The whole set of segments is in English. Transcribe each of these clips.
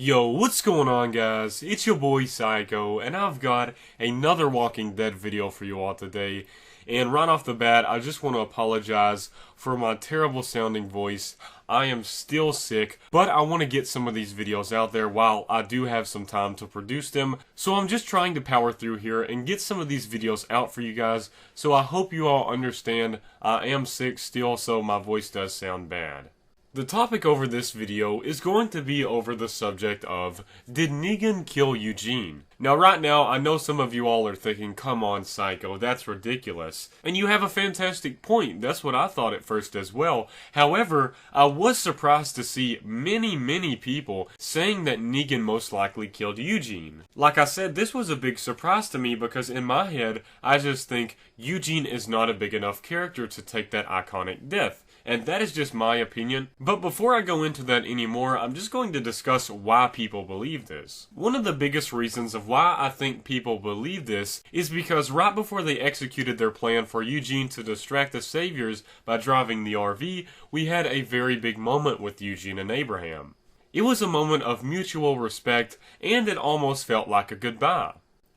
Yo, what's going on, guys? It's your boy Psycho, and I've got another Walking Dead video for you all today. And right off the bat, I just want to apologize for my terrible sounding voice. I am still sick, but I want to get some of these videos out there while I do have some time to produce them. So I'm just trying to power through here and get some of these videos out for you guys. So I hope you all understand. I am sick still, so my voice does sound bad. The topic over this video is going to be over the subject of, did Negan kill Eugene? Now right now, I know some of you all are thinking, come on Psycho, that's ridiculous. And you have a fantastic point, that's what I thought at first as well. However, I was surprised to see many people saying that Negan most likely killed Eugene. Like I said, this was a big surprise to me because in my head, I just think Eugene is not a big enough character to take that iconic death. And that is just my opinion. But before I go into that anymore, I'm just going to discuss why people believe this. One of the biggest reasons of why I think people believe this is because right before they executed their plan for Eugene to distract the Saviors by driving the RV, we had a very big moment with Eugene and Abraham. It was a moment of mutual respect, and it almost felt like a goodbye.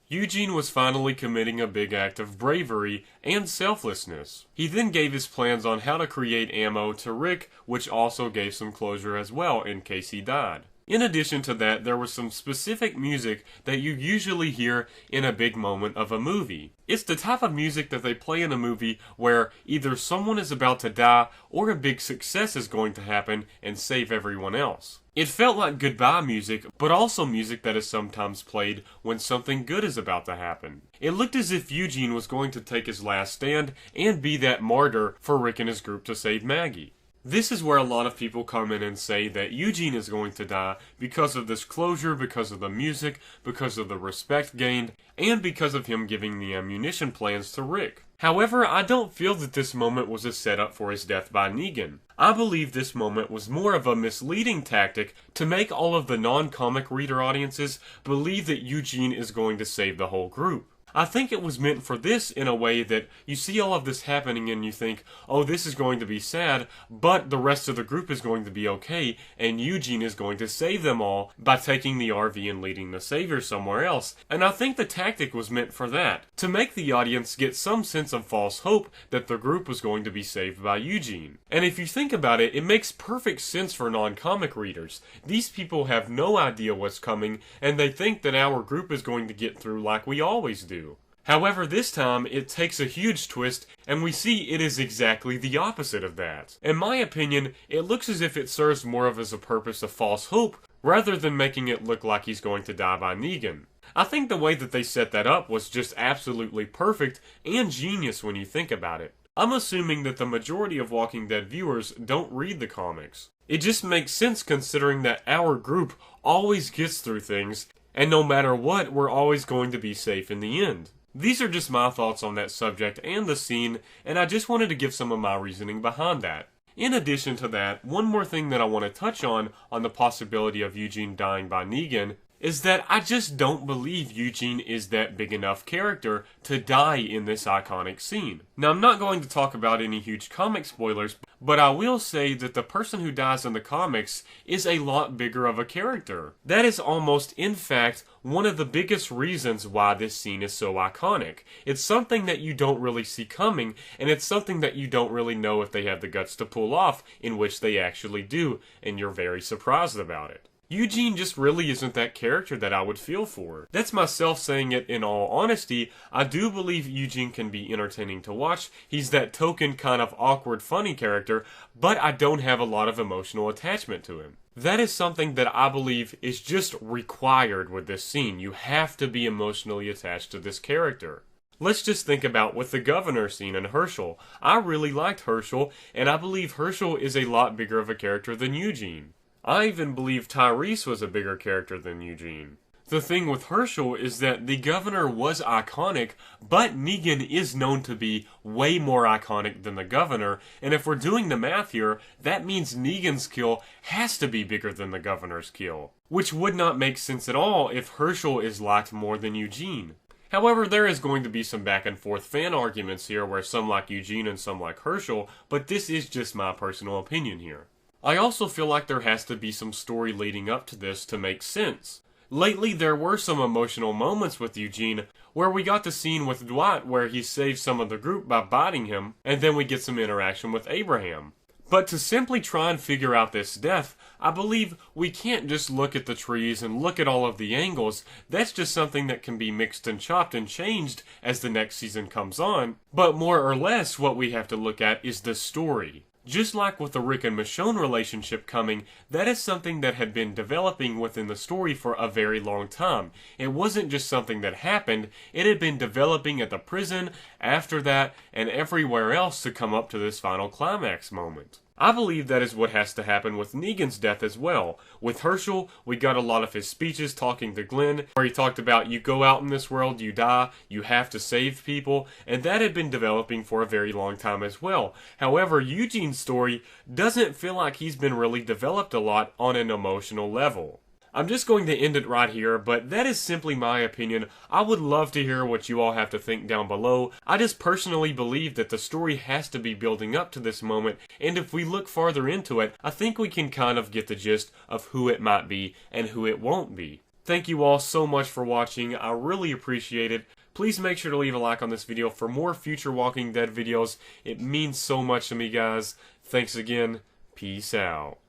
Eugene was finally committing a big act of bravery and selflessness. He then gave his plans on how to create ammo to Rick, which also gave some closure as well in case he died. In addition to that, there was some specific music that you usually hear in a big moment of a movie. It's the type of music that they play in a movie where either someone is about to die or a big success is going to happen and save everyone else. It felt like goodbye music, but also music that is sometimes played when something good is about to happen. It looked as if Eugene was going to take his last stand and be that martyr for Rick and his group to save Maggie. This is where a lot of people come in and say that Eugene is going to die because of this closure, because of the music, because of the respect gained, and because of him giving the ammunition plans to Rick. However, I don't feel that this moment was a setup for his death by Negan. I believe this moment was more of a misleading tactic to make all of the non-comic reader audiences believe that Eugene is going to save the whole group. I think it was meant for this in a way that you see all of this happening and you think, oh, this is going to be sad, but the rest of the group is going to be okay, and Eugene is going to save them all by taking the RV and leading the Saviors somewhere else. And I think the tactic was meant for that, to make the audience get some sense of false hope that the group was going to be saved by Eugene. And if you think about it, it makes perfect sense for non-comic readers. These people have no idea what's coming, and they think that our group is going to get through like we always do. However, this time, it takes a huge twist, and we see it is exactly the opposite of that. In my opinion, it looks as if it serves more of as a purpose of false hope, rather than making it look like he's going to die by Negan. I think the way that they set that up was just absolutely perfect and genius when you think about it. I'm assuming that the majority of Walking Dead viewers don't read the comics. It just makes sense considering that our group always gets through things, and no matter what, we're always going to be safe in the end. These are just my thoughts on that subject and the scene, and I just wanted to give some of my reasoning behind that. In addition to that, one more thing that I want to touch on the possibility of Eugene dying by Negan, is that I just don't believe Eugene is that big enough character to die in this iconic scene. Now, I'm not going to talk about any huge comic spoilers, but I will say that the person who dies in the comics is a lot bigger of a character. That is almost, in fact, one of the biggest reasons why this scene is so iconic. It's something that you don't really see coming, and it's something that you don't really know if they have the guts to pull off, in which they actually do, and you're very surprised about it. Eugene just really isn't that character that I would feel for. That's myself saying it in all honesty. I do believe Eugene can be entertaining to watch. He's that token kind of awkward funny character, but I don't have a lot of emotional attachment to him. That is something that I believe is just required with this scene. You have to be emotionally attached to this character. Let's just think about with the governor scene and Herschel. I really liked Herschel, and I believe Herschel is a lot bigger of a character than Eugene. I even believe Tyrese was a bigger character than Eugene. The thing with Herschel is that the governor was iconic, but Negan is known to be way more iconic than the governor, and if we're doing the math here, that means Negan's kill has to be bigger than the governor's kill. Which would not make sense at all if Herschel is liked more than Eugene. However, there is going to be some back and forth fan arguments here where some like Eugene and some like Herschel, but this is just my personal opinion here. I also feel like there has to be some story leading up to this to make sense. Lately, there were some emotional moments with Eugene, where we got the scene with Dwight where he saves some of the group by biting him, and then we get some interaction with Abraham. But to simply try and figure out this death, I believe we can't just look at the trees and look at all of the angles. That's just something that can be mixed and chopped and changed as the next season comes on. But more or less, what we have to look at is the story. Just like with the Rick and Michonne relationship coming, that is something that had been developing within the story for a very long time. It wasn't just something that happened, it had been developing at the prison, after that, and everywhere else to come up to this final climax moment. I believe that is what has to happen with Negan's death as well. With Herschel, we got a lot of his speeches talking to Glenn, where he talked about you go out in this world, you die, you have to save people, and that had been developing for a very long time as well. However, Eugene's story doesn't feel like he's been really developed a lot on an emotional level. I'm just going to end it right here, but that is simply my opinion. I would love to hear what you all have to think down below. I just personally believe that the story has to be building up to this moment, and if we look farther into it, I think we can kind of get the gist of who it might be and who it won't be. Thank you all so much for watching. I really appreciate it. Please make sure to leave a like on this video for more future Walking Dead videos. It means so much to me, guys. Thanks again. Peace out.